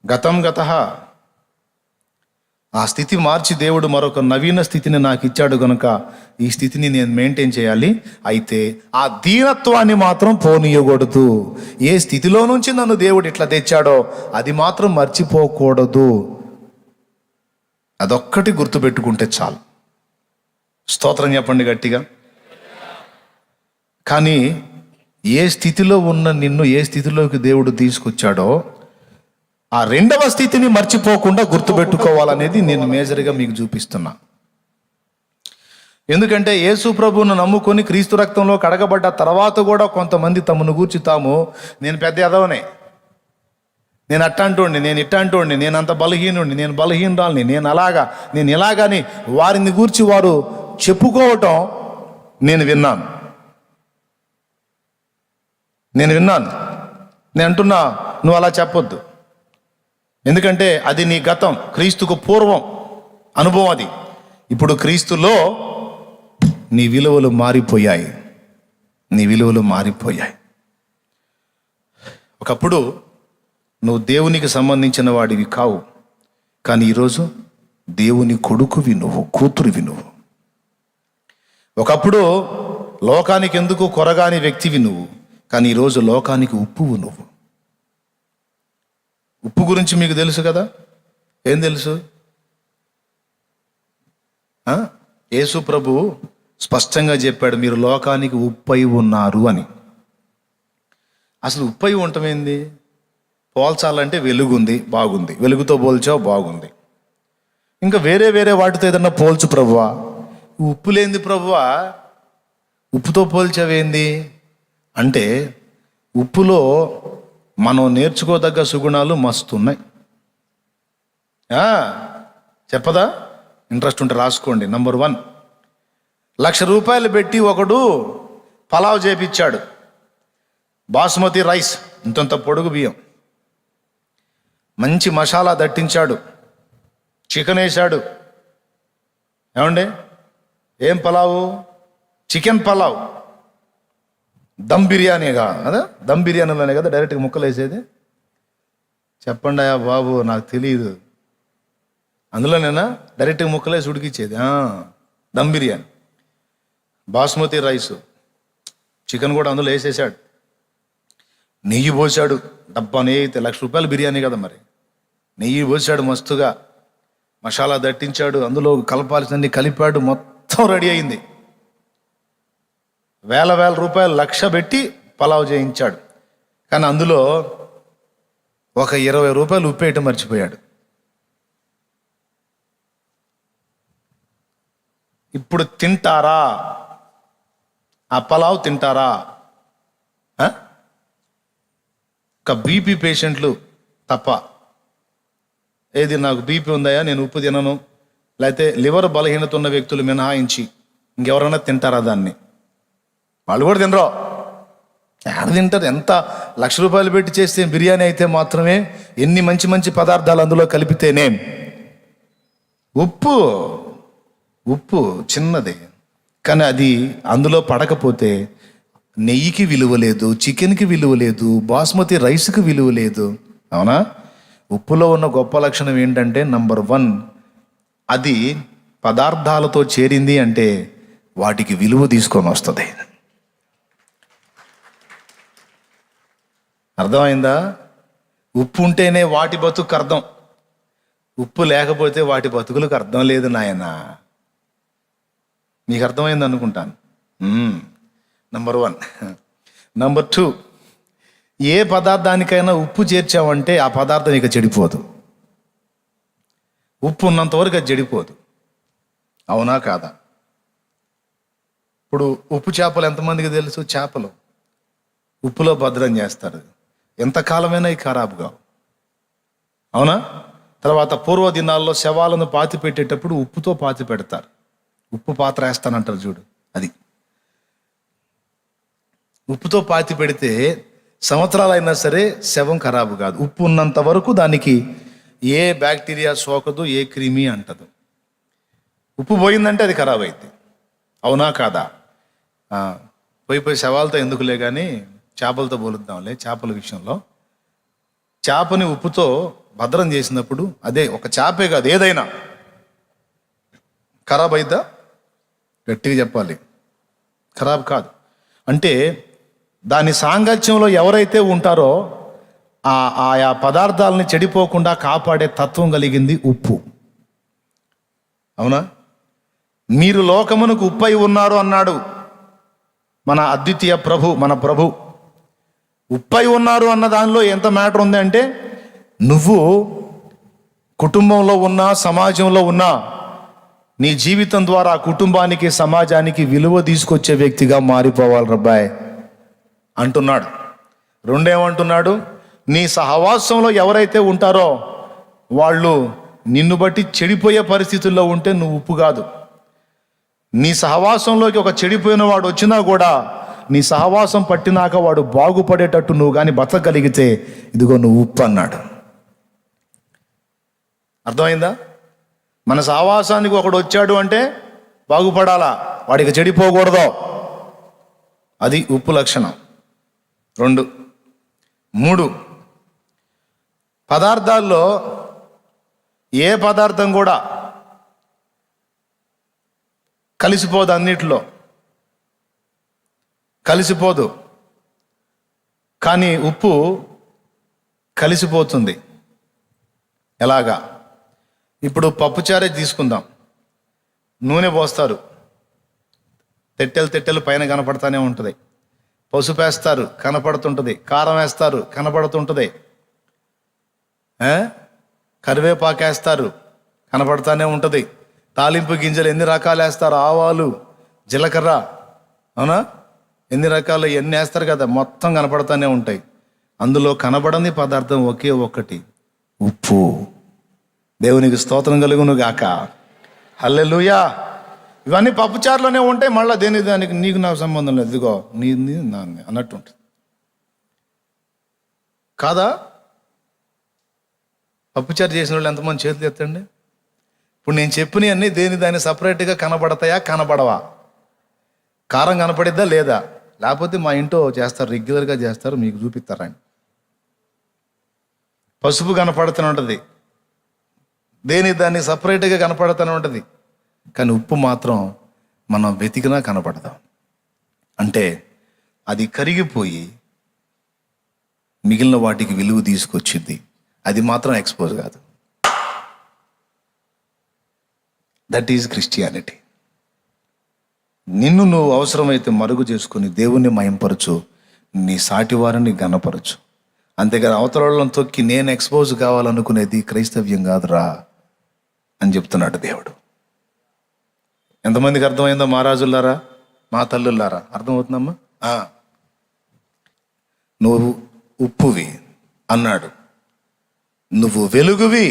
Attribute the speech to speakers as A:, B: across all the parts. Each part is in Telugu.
A: గతం గతః. ఆ స్థితి మార్చి దేవుడు మరొక నవీన స్థితిని నాకు ఇచ్చాడు గనుక ఈ స్థితిని నేను మెయింటైన్ చేయాలి. అయితే ఆ దీనత్వాన్ని మాత్రం పోనీయకూడదు. ఏ స్థితిలో నుంచి నన్ను దేవుడు ఇట్లా తెచ్చాడో అది మాత్రం మర్చిపోకూడదు. అదొక్కటి గుర్తుపెట్టుకుంటే చాలు. స్తోత్రం చెప్పండి గట్టిగా. కానీ ఏ స్థితిలో ఉన్న నిన్ను ఏ స్థితిలోకి దేవుడు తీసుకొచ్చాడో ఆ రెండవ స్థితిని మర్చిపోకుండా గుర్తుపెట్టుకోవాలనేది నేను మేజర్గా మీకు చూపిస్తున్నా. ఎందుకంటే యేసు ప్రభువును నమ్ముకొని క్రీస్తు రక్తంలో కడగబడ్డ తర్వాత కూడా కొంతమంది తమను గూర్చి తాము నేను పెద్ద ఎదవనే, నేను అట్టంటోండి, నేను ఇట్టంటోండి, నేను అంత బలహీనుండి, నేను బలహీనురాల్ని, నేను అలాగా, నేను ఇలాగని వారిని గూర్చి వారు చెప్పుకోవటం నేను విన్నాను. నేను అంటున్నా, నువ్వు అలా చెప్పొద్దు. ఎందుకంటే అది నీ గతం, క్రీస్తుకు పూర్వం అనుభవం అది. ఇప్పుడు క్రీస్తులో నీ విలువలు మారిపోయాయి. ఒకప్పుడు నువ్వు దేవునికి సంబంధించిన వాడివి కావు, కానీ ఈరోజు దేవుని కొడుకువి నువ్వు, కూతురువి నువ్వు. ఒకప్పుడు లోకానికి ఎందుకు కొరగాని వ్యక్తివి నువ్వు, కానీ ఈరోజు లోకానికి ఉప్పువు నువ్వు. ఉప్పు గురించి మీకు తెలుసు కదా. ఏం తెలుసు? యేసు ప్రభు స్పష్టంగా చెప్పాడు, మీరు లోకానికి ఉప్పై ఉన్నారు అని. అసలు ఉప్పై ఉండటం ఏంది? పోల్చాలంటే వెలుగుంది, బాగుంది, వెలుగుతో పోల్చావు, బాగుంది. ఇంకా వేరే వేరే వాటితో ఏదన్నా పోల్చు ప్రభువా. ఉప్పు లేనిది ప్రభువా, ఉప్పుతో పోల్చావేంది అంటే, ఉప్పులో మనం నేర్చుకోదగ్గ సుగుణాలు మస్తు ఉన్నాయి. చెప్పదా? ఇంట్రెస్ట్ ఉంటే రాసుకోండి. నంబర్ 1, ₹1,00,000 పెట్టి ఒకడు పలావ్ చేపించాడు. బాస్మతి రైస్, ఇంతంత పొడుగు బియ్యం, మంచి మసాలా దట్టించాడు, చికెన్ వేసాడు. ఏమండి, ఏం పలావు? చికెన్ పలావ్. దమ్ బిర్యానీగా అదా? దమ్ బిర్యానీలోనే కదా డైరెక్ట్గా ముక్కలు వేసేది. చెప్పండి అయ్యా బాబు, నాకు తెలియదు. అందులోనేనా డైరెక్ట్గా ముక్కలు వేసి ఉడికిచ్చేది? దమ్ బిర్యానీ. బాస్మతి రైసు, చికెన్ కూడా అందులో వేసేసాడు. నెయ్యి పోసాడు, డబ్బా నెయ్యి అయితే ₹1,00,000 బిర్యానీ కదా మరి. నెయ్యి పోసాడు మస్తుగా, మసాలా దట్టించాడు, అందులో కలపాల్సినన్ని కలిపాడు, మొత్తం రెడీ అయింది. వేల రూపాయలు, ₹1,00,000 పెట్టి పలావ్ చేయించాడు. కానీ అందులో ఒక ₹20 ఉప్పు వేయటం మర్చిపోయాడు. ఇప్పుడు తింటారా? ఆ పలావ్ తింటారా? ఒక బీపీ పేషెంట్లు తప్ప. ఏది, నాకు బీపీ ఉందయా, నేను ఉప్పు తినను, లేకపోతే లివర్ బలహీనత ఉన్న వ్యక్తులు మినహాయించి ఇంకెవరైనా తింటారా దాన్ని? వాళ్ళు కూడా తినరు. ఎక్కడ తింటారు? ఎంత ₹1,00,000 పెట్టి చేస్తే బిర్యానీ అయితే మాత్రమే ఎన్ని మంచి మంచి పదార్థాలు అందులో కలిపితేనే. ఉప్పు చిన్నది, కానీ అది అందులో పడకపోతే నెయ్యికి విలువ లేదు, చికెన్కి విలువ లేదు, బాస్మతి రైస్కి విలువ లేదు. అవునా? ఉప్పులో ఉన్న గొప్ప లక్షణం ఏంటంటే, నంబర్ 1, అది పదార్థాలతో చేరింది అంటే వాటికి విలువ తీసుకొని వస్తుంది. అర్థమైందా? ఉప్పు ఉంటేనే వాటి బతుకు అర్థం, ఉప్పు లేకపోతే వాటి బతుకులకు అర్థం లేదు నాయన. మీకు అర్థమైంది అనుకుంటాను. నంబర్ 1. నంబర్ 2, ఏ పదార్థానికైనా ఉప్పు చేర్చావంటే ఆ పదార్థం ఇక చెడిపోదు. ఉప్పు ఉన్నంత వరకు అది చెడిపోదు. అవునా కాదా? ఇప్పుడు ఉప్పు చేపలు ఎంతమందికి తెలుసు? చేపలు ఉప్పులో భద్రం చేస్తారు, ఎంతకాలమైనా ఈ ఖరాబు కావు. అవునా? తర్వాత పూర్వ దినాల్లో శవాలను పాతి పెట్టేటప్పుడు ఉప్పుతో పాతి పెడతారు. ఉప్పు పాత్ర వేస్తానంటారు చూడు, అది ఉప్పుతో పాతి పెడితే సంవత్సరాలైనా సరే శవం ఖరాబు కాదు. ఉప్పు ఉన్నంత వరకు దానికి ఏ బ్యాక్టీరియా సోకదు, ఏ క్రిమి అంటదు. ఉప్పు పోయిందంటే అది ఖరాబ్ అయింది. అవునా కాదా? పోయి శవాలతో ఎందుకులే కానీ చేపలతో పోలుద్దాంలే. చేపల విషయంలో చేపని ఉప్పుతో భద్రం చేసినప్పుడు, అదే ఒక చేపే కాదు ఏదైనా ఖరాబ్ అయిద్దా? గట్టిగా చెప్పాలి, ఖరాబ్ కాదు. అంటే దాని సాంగత్యంలో ఎవరైతే ఉంటారో ఆయా పదార్థాలని చెడిపోకుండా కాపాడే తత్వం కలిగింది ఉప్పు. అవునా? మీరు లోకమునకు ఉప్పై ఉన్నారు అన్నాడు మన అద్వితీయ ప్రభు, మన ప్రభు. ఉప్పై ఉన్నారు అన్న దానిలో ఎంత మ్యాటర్ ఉంది అంటే, నువ్వు కుటుంబంలో ఉన్నా, సమాజంలో ఉన్నా, నీ జీవితం ద్వారా కుటుంబానికి, సమాజానికి విలువ తీసుకొచ్చే వ్యక్తిగా మారిపోవాలి రబ్బాయ్ అంటున్నాడు. రెండేమంటున్నాడు? నీ సహవాసంలో ఎవరైతే ఉంటారో వాళ్ళు నిన్ను బట్టి చెడిపోయే పరిస్థితుల్లో ఉంటే నువ్వు ఉప్పు కాదు. నీ సహవాసంలోకి ఒక చెడిపోయిన వాడు వచ్చినా కూడా నీ సహవాసం పట్టినాక వాడు బాగుపడేటట్టు నువ్వు కానీ బతకగలిగితే ఇదిగో నువ్వు ఉప్పు అన్నాడు. అర్థమైందా? మన సహవాసానికి ఒకడు వచ్చాడు అంటే బాగుపడాలా, వాడికి చెడిపోకూడదు. అది ఉప్పు లక్షణం. 2, 3 పదార్థాల్లో ఏ పదార్థం కూడా కలిసిపోదు, అన్నిటిలో కలిసిపోదు. కానీ ఉప్పు కలిసిపోతుంది. ఎలాగా? ఇప్పుడు పప్పుచారే తీసుకుందాం. నూనె పోస్తారు, తెట్టెలు పైన కనపడతానే ఉంటుంది. పసుపు వేస్తారు, కనపడుతుంటుంది. కారం వేస్తారు, కనపడుతుంటుంది. కరివేపాకు వేస్తారు, కనపడతానే ఉంటుంది. తాలింపు గింజలు ఎన్ని రకాలు వేస్తారు, ఆవాలు, జీలకర్ర, అవునా, ఎన్ని రకాలు ఎన్ని వేస్తారు కదా, మొత్తం కనపడతానే ఉంటాయి. అందులో కనబడని పదార్థం ఒకే ఒక్కటి, ఉప్పు. దేవునికి స్తోత్రం కలుగును గాక. హల్లెలూయా. ఇవన్నీ పప్పుచారులోనే ఉంటాయి. మళ్ళీ దానికి నీకు నాకు సంబంధం లేదు, ఇదిగో నీ అన్నట్టు ఉంటుంది కాదా? పప్పుచారు చేసిన వాళ్ళు ఎంతమంది చేతులు ఎత్తండి. ఇప్పుడు నేను చెప్పినవన్నీ దాన్ని సపరేట్గా కనబడతాయా, కనబడవా? కారం కనపడిద్దా లేదా? లేకపోతే మా ఇంట్లో చేస్తారు, రెగ్యులర్గా చేస్తారు, మీకు చూపిస్తారని. పసుపు కనపడుతూనే ఉంటుంది, దాన్ని సపరేట్గా కనపడుతూనే ఉంటుంది. కానీ ఉప్పు మాత్రం మనం వెతికినా కనపడదాం. అంటే అది కరిగిపోయి మిగిలిన వాటికి విలువ తీసుకొచ్చింది. అది మాత్రం ఎక్స్పోజ్ కాదు. That is Christianity. నిన్ను నువ్వు అవసరమైతే మరుగు చేసుకుని దేవుణ్ణి మయంపరచు, నీ సాటి వారిని గణపరచు. అంతేగాని అవతలను తొక్కి నేను ఎక్స్పోజ్ కావాలనుకునేది క్రైస్తవ్యం కాదురా అని చెప్తున్నాడు దేవుడు. ఎంతమందికి అర్థమైందో? మా రాజులారా, మా తల్లులారా, అర్థమవుతుందమ్మా? నువ్వు ఉప్పువి అన్నాడు, నువ్వు వెలుగువి,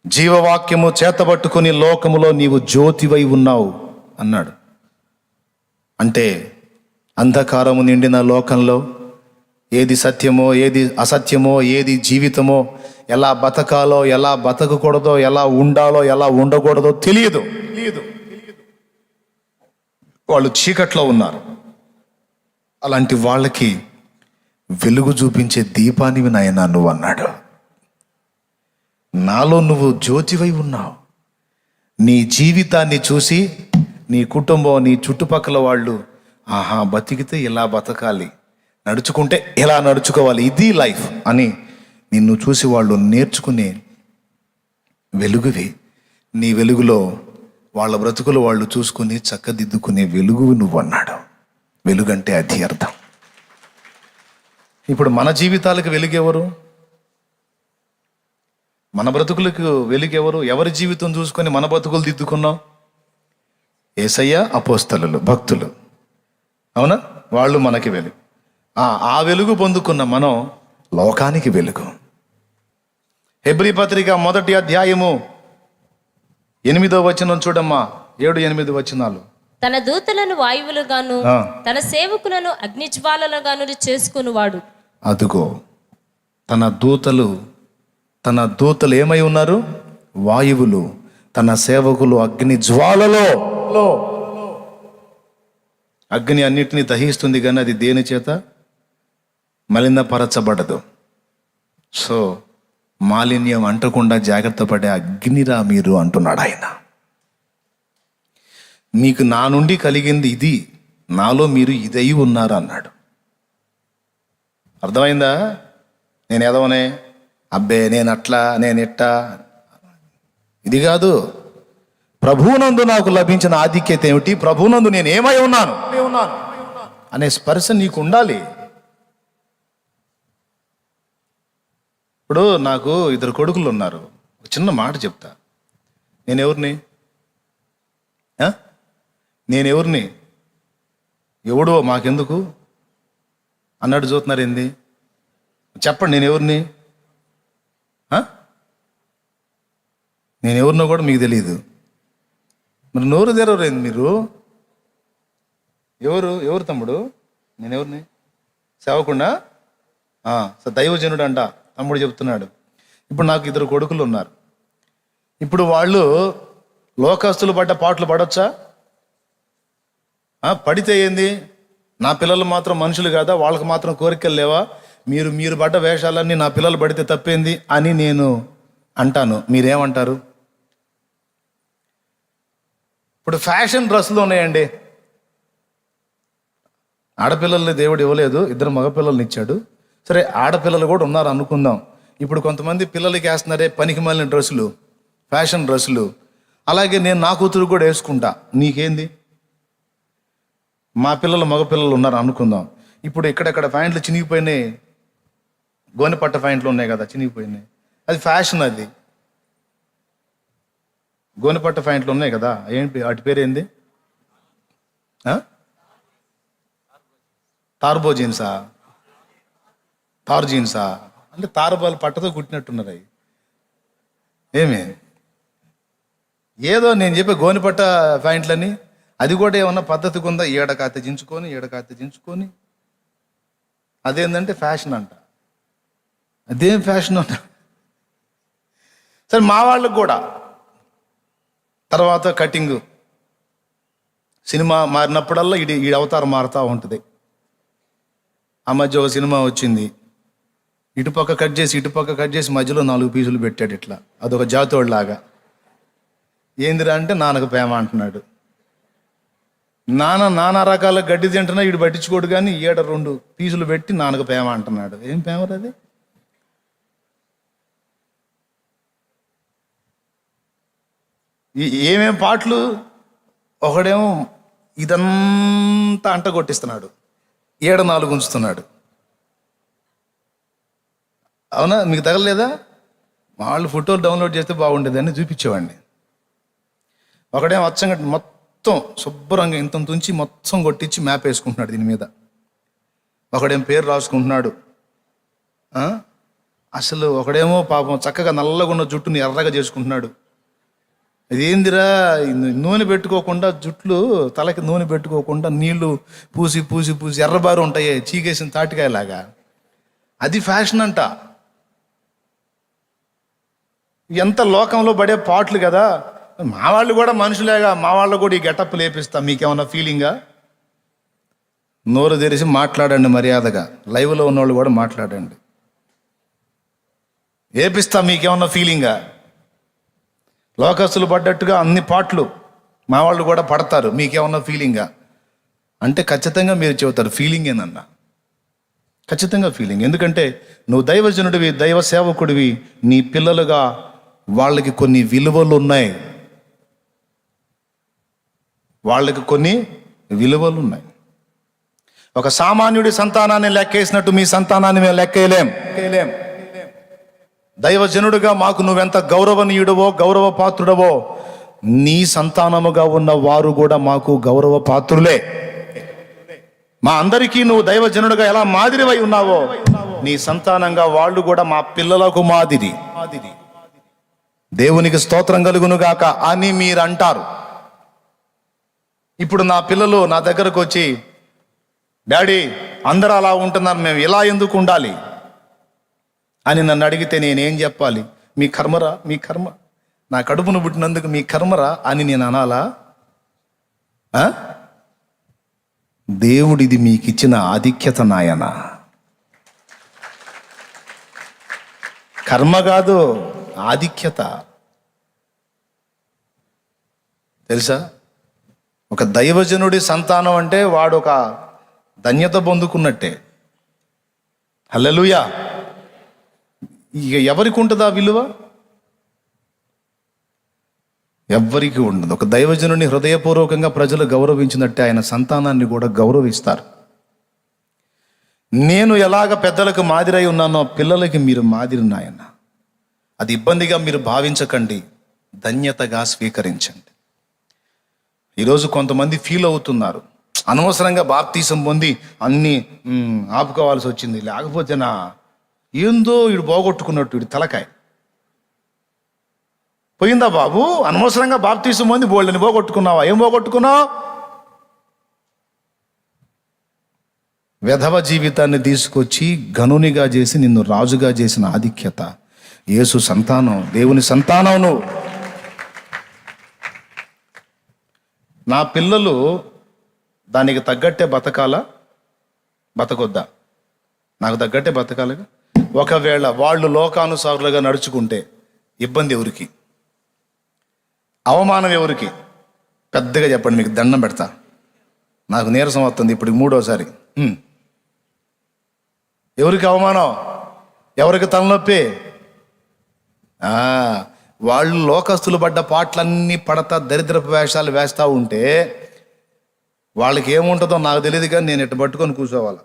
A: జీవవాక్యము చేతబట్టుకుని లోకములో నీవు జ్యోతివై ఉన్నావు అన్నాడు. అంటే అంధకారము నిండిన లోకంలో ఏది సత్యమో, ఏది అసత్యమో, ఏది జీవితమో, ఎలా బతకాలో, ఎలా బతకకూడదో, ఎలా ఉండాలో, ఎలా ఉండకూడదో తెలియదు. వాళ్ళు చీకట్లో ఉన్నారు. అలాంటి వాళ్ళకి వెలుగు చూపించే దీపానివి నాయనా నువ్వు అన్నాడు. నాలో నువ్వు జ్యోతివై ఉన్నావు. నీ జీవితాన్ని చూసి నీ కుటుంబం, నీ చుట్టుపక్కల వాళ్ళు, ఆహా బతికితే ఇలా బతకాలి, నడుచుకుంటే ఎలా నడుచుకోవాలి, ఇది లైఫ్ అని నిన్ను చూసి వాళ్ళు నేర్చుకునే వెలుగువి. నీ వెలుగులో వాళ్ళ బ్రతుకులు వాళ్ళు చూసుకుని చక్కదిద్దుకునే వెలుగు నువ్వు అన్నాడు. వెలుగంటే అది అర్థం. ఇప్పుడు మన జీవితాలకు వెలుగెవరు? మన బ్రతుకులకు వెలుగెవరు? ఎవరి జీవితం చూసుకొని మన బ్రతుకులు దిద్దుకున్నాం? యేసయ్య, అపోస్తలులు, భక్తులు, అవునా? వాళ్ళు మనకి వెలుగు. ఆ వెలుగు పొందుకున్న మనం లోకానికి వెలుగు. హెబ్రీ పత్రిక 1వ అధ్యాయము 8వ వచనం చూడమ్మా. 7-8 వచనాలు.
B: తన దూతలను వాయువులుగాను తన సేవకులను అగ్నిజ్వాలలుగాను చేసుకునివాడు.
A: అదుగో తన దూతలు ఏమై ఉన్నారు? వాయువులు. తన సేవకులు అగ్ని జ్వాలలో. అగ్ని అన్నిటినీ దహిస్తుంది, కానీ అది దేని చేత మలినపరచబడదు. సో మాలిన్యం అంటకుండా జాగ్రత్త పడే అగ్నిరా మీరు అంటున్నాడు ఆయన. మీకు నా నుండి కలిగింది ఇది, నాలో మీరు ఇదై ఉన్నారు అన్నాడు. అర్థమైందా? నేను ఎదవనే, అబ్బే నేను అట్లా నేను ఇట్టా, ఇది కాదు. ప్రభువునందు నాకు లభించిన ఆధిక్యత ఏమిటి, ప్రభువునందు నేను ఏమై ఉన్నాను అనే స్పర్శ నీకు ఉండాలి. ఇప్పుడు నాకు 2 కొడుకులు ఉన్నారు. ఒక చిన్న మాట చెప్తా. నేనెవరిని? నేనెవరిని? ఎవడో మాకెందుకు అన్నట్టు చూస్తున్నారు ఏంది? చెప్పండి, నేనెవరిని? నేనెవరినో కూడా మీకు తెలియదు. మరి నోరు తెరవరేంది మీరు? ఎవరు తమ్ముడు? నేనెవరిని? సేవకుండా దైవజనుడు అంట తమ్ముడు చెప్తున్నాడు. ఇప్పుడు నాకు 2 కొడుకులు ఉన్నారు. ఇప్పుడు వాళ్ళు లోకస్తులు పడ్డ పాటలు పడొచ్చా? పడితే ఏంది? నా పిల్లలు మాత్రం మనుషులు కాదా? వాళ్ళకి మాత్రం కోరికలు లేవా? మీరు పడ్డ వేషాలన్నీ నా పిల్లలు పడితే తప్పేంది అని నేను అంటాను. మీరేమంటారు? ఇప్పుడు ఫ్యాషన్ డ్రెస్సులు ఉన్నాయండి. ఆడపిల్లల్ని దేవుడు ఇవ్వలేదు, 2 మగపిల్లల్ని ఇచ్చాడు. సరే, ఆడపిల్లలు కూడా ఉన్నారు అనుకుందాం. ఇప్పుడు కొంతమంది పిల్లలకి వేస్తున్నారే పనికి మాలిన డ్రెస్సులు, ఫ్యాషన్ డ్రెస్సులు. అలాగే నేను నా కూతురు కూడా వేసుకుంటా. నీకేంది? మా పిల్లలు మగపిల్లలు ఉన్నారు అనుకుందాం. ఇప్పుడు ఇక్కడెక్కడ ప్యాంట్లు చినిగిపోయినాయి, గోనెపట్ట ప్యాంట్లు ఉన్నాయి కదా చినిగిపోయినాయి, అది ఫ్యాషన్. అది గోనెపట్ట ప్యాంట్లు ఉన్నాయి కదా, ఏంటి వాటి పేరు ఏంది? టార్బో జీన్సా? తార్ జీన్సా? అంటే తారుబాలు పట్టతో కుట్టినట్టున్నారు అవి. ఏమి ఏదో నేను చెప్పే గోనెపట్ట ప్యాంట్లని, అది కూడా ఏమన్నా పద్ధతిగా ఉందా? ఏడకాత దించుకొని అదేంటంటే ఫ్యాషన్ అంట. అదేం ఫ్యాషన్ అంట? సరే, మా వాళ్ళకు కూడా తర్వాత కటింగ్, సినిమా మారినప్పుడల్లా ఈ అవతారం మారుతూ ఉంటుంది. ఆ మధ్య ఒక సినిమా వచ్చింది, ఇటుపక్క కట్ చేసి మధ్యలో 4 పీసులు పెట్టాడు ఇట్లా, అదొక జాతోడిలాగా. ఏందిరా అంటే నాన్నకు ప్రేమ అంటున్నాడు. నానా రకాల గడ్డి తింటున్నా ఇటు పట్టించుకోడు, కానీ 2 పీసులు పెట్టి నాన్నకు ప్రేమ అంటున్నాడు. ఏం ప్రేమ అది? ఏమేం పాటలు! ఒకడేమో ఇదంతా అంట కొట్టిస్తున్నాడు, 4 ఉంచుతున్నాడు. అవునా? మీకు తగలలేదా? వాళ్ళు ఫోటోలు డౌన్లోడ్ చేస్తే బాగుండేదని చూపించేవాడిని. ఒకడేమో అచ్చంగా మొత్తం శుభ్రంగా ఇంత తుంచి మొత్తం కొట్టించి మ్యాప్ వేసుకుంటున్నాడు దీని మీద. ఒకడేమో పేరు రాసుకుంటున్నాడు. అసలు ఒకడేమో పాపం చక్కగా నల్లగా ఉన్న జుట్టుని ఎర్రగా చేసుకుంటున్నాడు. ఇదేందిరా, నూనె పెట్టుకోకుండా జుట్లు, తలకి నూనె పెట్టుకోకుండా నీళ్లు పూసి ఎర్రబారు ఉంటాయి చీకేసిన తాటికాయలాగా. అది ఫ్యాషన్ అంట. ఎంత లోకంలో పడే పాటలు కదా. మా వాళ్ళు కూడా మనుషులేగా, మా వాళ్ళు కూడా ఈ గెటప్ లేపిస్తా. మీకేమన్నా ఫీలింగా? నోరు తెరిచి మాట్లాడండి మర్యాదగా. లైవ్లో ఉన్నవాళ్ళు కూడా మాట్లాడండి. ఏపిస్తా. మీకేమన్నా ఫీలింగా? లోకస్తులు పడ్డట్టుగా అన్ని పాటలు మా వాళ్ళు కూడా పడతారు. మీకేమన్నా ఫీలింగా అంటే ఖచ్చితంగా మీరు చెబుతారు ఫీలింగ్ ఏందన్నా. ఖచ్చితంగా ఫీలింగ్. ఎందుకంటే నువ్వు దైవజనుడివి, దైవ సేవకుడివి. నీ పిల్లలుగా వాళ్ళకి కొన్ని విలువలు ఉన్నాయి. ఒక సామాన్యుడి సంతానాన్ని లెక్కేసినట్టు మీ సంతానాన్ని మేము లెక్కేయలేం. దైవజనుడిగా మాకు నువ్వెంత గౌరవనీయుడవో, గౌరవ పాత్రుడవో, నీ సంతానముగా ఉన్న వారు కూడా మాకు గౌరవ పాత్రులే. మా అందరికీ నువ్వు దైవజనుడిగా ఎలా మాదిరివై ఉన్నావో, నీ సంతానంగా వాళ్ళు కూడా మా పిల్లలకు మాదిరి. దేవునికి స్తోత్రం కలుగునుగాక అని మీరు అంటారు. ఇప్పుడు నా పిల్లలు నా దగ్గరకు వచ్చి, డాడీ అందరూ అలా ఉంటున్నారు, మేము ఇలా ఎందుకు ఉండాలి అని నన్ను అడిగితే నేనేం చెప్పాలి? మీ కర్మరా, మీ కర్మ, నా కడుపును పుట్టినందుకు మీ కర్మరా అని నేను అనాలా? దేవుడిది మీకు ఇచ్చిన ఆధిక్యత నాయన. కర్మ కాదు, ఆధిక్యత. తెలుసా? ఒక దైవజనుడి సంతానం అంటే వాడు ఒక ధన్యత పొందుకున్నట్టే. హల్లెలూయా. ఇక ఎవరికి ఉంటుందా విలువ? ఎవ్వరికి ఉండదు. ఒక దైవజనుని హృదయపూర్వకంగా ప్రజలు గౌరవించినట్టే ఆయన సంతానాన్ని కూడా గౌరవిస్తారు. నేను ఎలాగ పెద్దలకు మాదిరై ఉన్నానో పిల్లలకి మీరు మాదిరి నాయన. అది ఇబ్బందిగా మీరు భావించకండి, ధన్యతగా స్వీకరించండి. ఈరోజు కొంతమంది ఫీల్ అవుతున్నారు, అనవసరంగా బాప్తీసం పొంది అన్నీ ఆపుకోవాల్సి వచ్చింది, లేకపోతేనా ఏందో వీడు పోగొట్టుకున్నట్టు, వీడి తలకాయ పోయిందా బాబు? అనవసరంగా బాప్తీసం పొంది బోల్డని పోగొట్టుకున్నావా? ఏం పోగొట్టుకున్నావు? వెధవ జీవితాన్ని తీసుకొచ్చి ఘనునిగా చేసి నిన్ను రాజుగా చేసిన ఆధిక్యత. యేసు సంతానం, దేవుని సంతానం నువ్వు. నా పిల్లలు దానికి తగ్గట్టే బతకాలా, బతకొద్దా? నాకు తగ్గట్టే బతకాలిగా. ఒకవేళ వాళ్ళు లోకానుసారులుగా నడుచుకుంటే ఇబ్బంది ఎవరికి? అవమానం ఎవరికి? పెద్దగా చెప్పండి, మీకు దండం పెడతా. నాకు నీరసం వస్తుంది ఇప్పుడు 3వసారి. ఎవరికి అవమానం? ఎవరికి తలనొప్పి? వాళ్ళు లోకస్తులు పడ్డ పాటలన్నీ పడతా దరిద్రపు వేషాలు వేస్తూ ఉంటే వాళ్ళకి ఏముంటుందో నాకు తెలియదు, కానీ నేను ఇట్టు పట్టుకొని కూర్చోవాలి.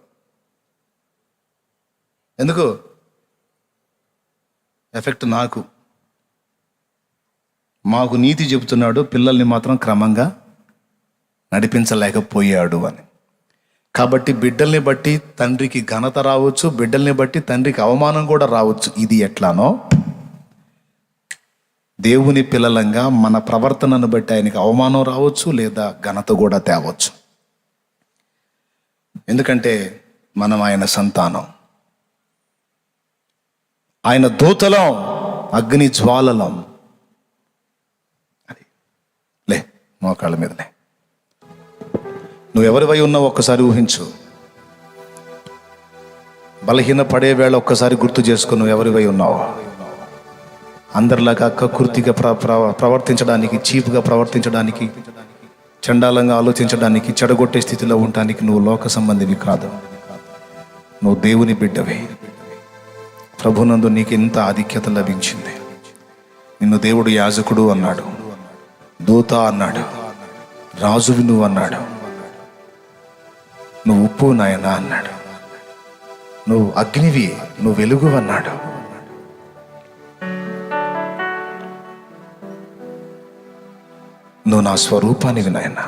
A: ఎందుకు? ఎఫెక్ట్ నాకు. మాకు నీతి చెబుతున్నాడు, పిల్లల్ని మాత్రం క్రమంగా నడిపించలేకపోయాడు అని. కాబట్టి బిడ్డల్ని బట్టి తండ్రికి ఘనత రావచ్చు, బిడ్డల్ని బట్టి తండ్రికి అవమానం కూడా రావచ్చు. ఇది ఎట్లానో దేవుని పిల్లలంగా మన ప్రవర్తనను బట్టి ఆయనకి అవమానం రావచ్చు, లేదా ఘనత కూడా తేవచ్చు. ఎందుకంటే మనం ఆయన సంతానం, ఆయన దూతలం, అగ్ని జ్వాలలం. అది లే, మోకాళ్ళ మీదలే. నువ్వెవరివై ఉన్నావు ఒక్కసారి ఊహించు. బలహీన పడే వేళ ఒక్కసారి గుర్తు చేసుకుని నువ్వెవరివై ఉన్నావు. అందరిలాగా కకృతిగా ప్రవర్తించడానికి, చీపుగా ప్రవర్తించడానికి, చండాలంగా ఆలోచించడానికి, చెడగొట్టే స్థితిలో ఉండటానికి నువ్వు లోక సంబంధివి కాదు. నువ్వు దేవుని బిడ్డవే. ప్రభునందు నీకు ఎంత ఆధిక్యత లభించింది. నిన్ను దేవుడు యాజకుడు అన్నాడు, దూత అన్నాడు, రాజువి నువ్వు అన్నాడు, నువ్వు ఉప్పు నాయనా అన్నాడు, నువ్వు అగ్నివి, నువ్వు వెలుగు అన్నాడు. నువ్వు నా స్వరూపానివి నాయన,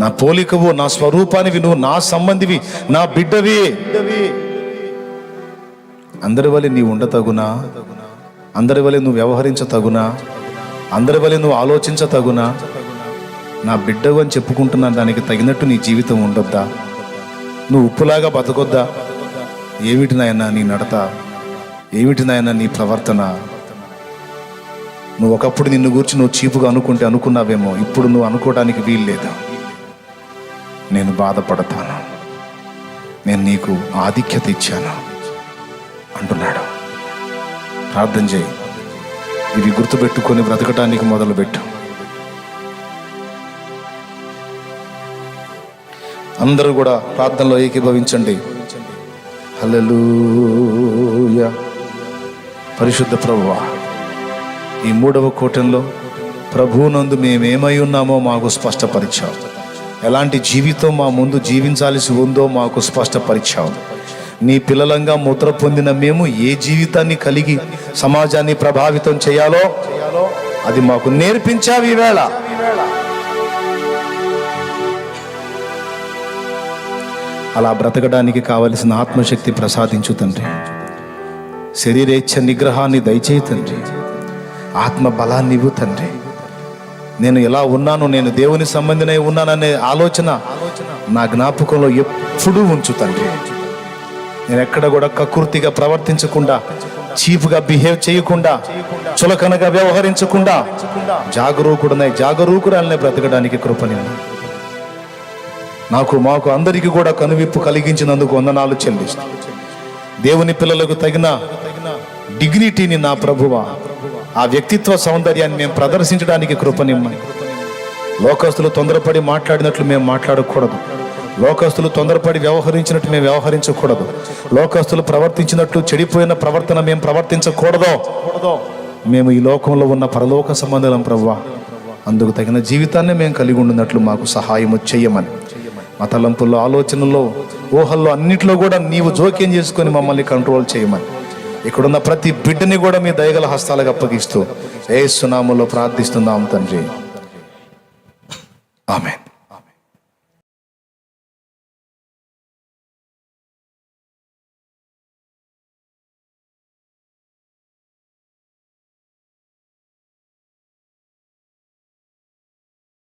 A: నా పోలికవు, నా స్వరూపానివి, నువ్వు నా సంబంధివి, నా బిడ్డవి. అందరి వలె నీవు ఉండతగునా? అందరి వలె నువ్వు వ్యవహరించతగునా? అందరి వలె నువ్వు ఆలోచించతగునా? నా బిడ్డవు అని చెప్పుకుంటున్నా, దానికి తగినట్టు నీ జీవితం ఉండొద్దా? నువ్వు ఉప్పులాగా బతకొద్దా? ఏమిటి నాయనా నీ నడత? ఏమిటి నాయనా నీ ప్రవర్తన? నువ్వు ఒకప్పుడు నిన్ను గురించి నువ్వు చీపుగా అనుకున్నావేమో, ఇప్పుడు నువ్వు అనుకోవడానికి వీల్లేదు. నేను బాధపడతాను, నేను నీకు ఆధిక్యత ఇచ్చాను అంటున్నాడు. ప్రార్థన చేయి, ఇవి గుర్తుపెట్టుకొని బ్రతకటానికి మొదలుపెట్టు. అందరూ కూడా ప్రార్థనలో ఏకీభవించండి. హల్లెలూయా. పరిశుద్ధ ప్రభువా, ఈ 3వ కూటంలో ప్రభువునందు మేమేమై ఉన్నామో మాకు స్పష్టపరిచావు. ఎలాంటి జీవితం మా ముందు జీవించాల్సి ఉందో మాకు స్పష్టపరిచావు. నీ పిల్లలంగా ముద్ర పొందిన మేము ఏ జీవితాన్ని కలిగి సమాజాన్ని ప్రభావితం చేయాలో అది మాకు నేర్పించావు. ఈవేళ అలా బ్రతకడానికి కావలసిన ఆత్మశక్తి ప్రసాదించు తండ్రి. శరీరేచ్ఛ నిగ్రహాన్ని దయచేయి తండ్రి. ఆత్మ బలాన్ని ఇవ్వు తండ్రి. నేను ఎలా ఉన్నాను, నేను దేవుని సంబంధినై ఉన్నాననే ఆలోచన నా జ్ఞాపకంలో ఎప్పుడూ ఉంచు తండ్రి. నేను ఎక్కడ కూడా కకృతిగా ప్రవర్తించకుండా, చీపుగా బిహేవ్ చేయకుండా, చులకనగా వ్యవహరించకుండా జాగరూకురాలనే బ్రతకడానికి కృపని నాకు, మాకు అందరికీ కూడా కనువిప్పు కలిగించినందుకు వందనాలు చెల్లిస్తాను. దేవుని పిల్లలకు తగిన డిగ్నిటీని నా ప్రభువా, ఆ వ్యక్తిత్వ సౌందర్యాన్ని మేము ప్రదర్శించడానికి కృపనిమ్మని. లోకస్తులు తొందరపడి మాట్లాడినట్లు మేము మాట్లాడకూడదు. లోకస్తులు తొందరపడి వ్యవహరించినట్టు మేము వ్యవహరించకూడదు. లోకస్తులు ప్రవర్తించినట్లు చెడిపోయిన ప్రవర్తన మేము ప్రవర్తించకూడదు. మేము ఈ లోకంలో ఉన్న పరలోక సంబంధం ప్రభువా, అందుకు తగిన జీవితాన్ని మేము కలిగి ఉండినట్లు మాకు సహాయము చెయ్యమని. మా తలంపుల్లో, ఆలోచనల్లో, ఊహల్లో అన్నిట్లో కూడా నీవు జోక్యం చేసుకొని మమ్మల్ని కంట్రోల్ చేయమని. ఇక్కడున్న ప్రతి బిడ్డని కూడా మీ దయగల హస్తాలకు అప్పగిస్తూ యేసు నామములో ప్రార్థిస్తున్నాం తండ్రి. ఆమేన్.